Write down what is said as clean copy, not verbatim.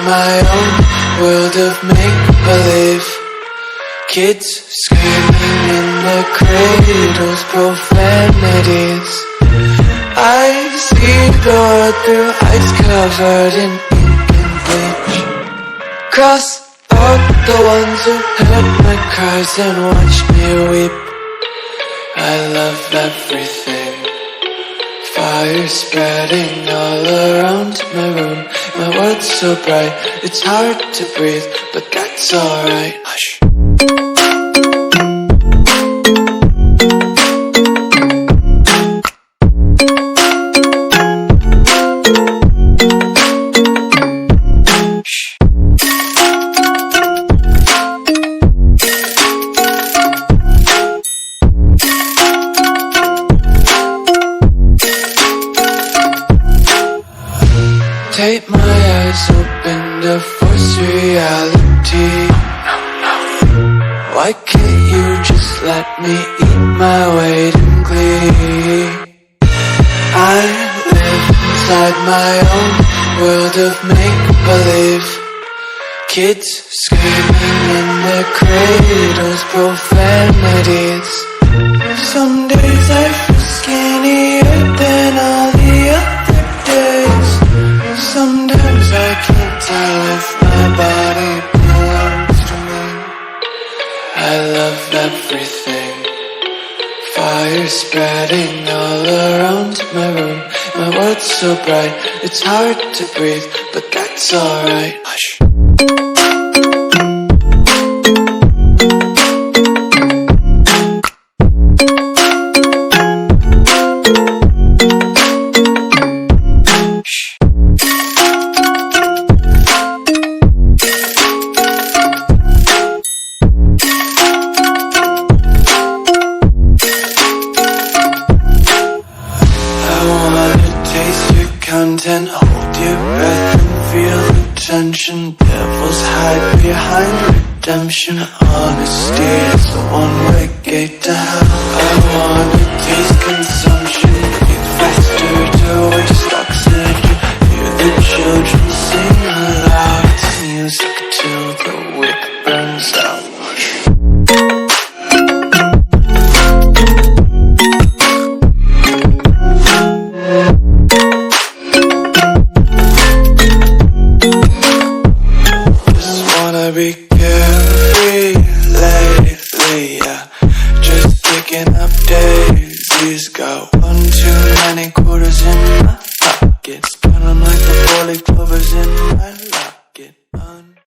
my own world of make-believe. Kids screaming in their cradles, profanities. I see the world through eyes covered in ink and bleach. Cross out the ones who heard my cries and watched me weep. I love everything. Fire spreading all around my room. My world's so bright, it's hard to breathe, but that's alright. Hush. Take my eyes open to force reality. Why can't you just let me eat my weight in glee? I live inside my own world of make-believe. Kids screaming in their cradles, profanities. Some days I feel skinnier than all the other days. Sometimes I can't tell if my body belongs to me. I love everything. Fire spreading all around my room. My world's so bright, it's hard to breathe, but that's alright. Hush. Content, hold your breath and feel the tension. Devils hide behind redemption. Honesty is the one-way gate to hell. I wanna taste consumption. Eat faster to waste oxygen. Hear the children sing aloud. It's music till the wick burns out. Be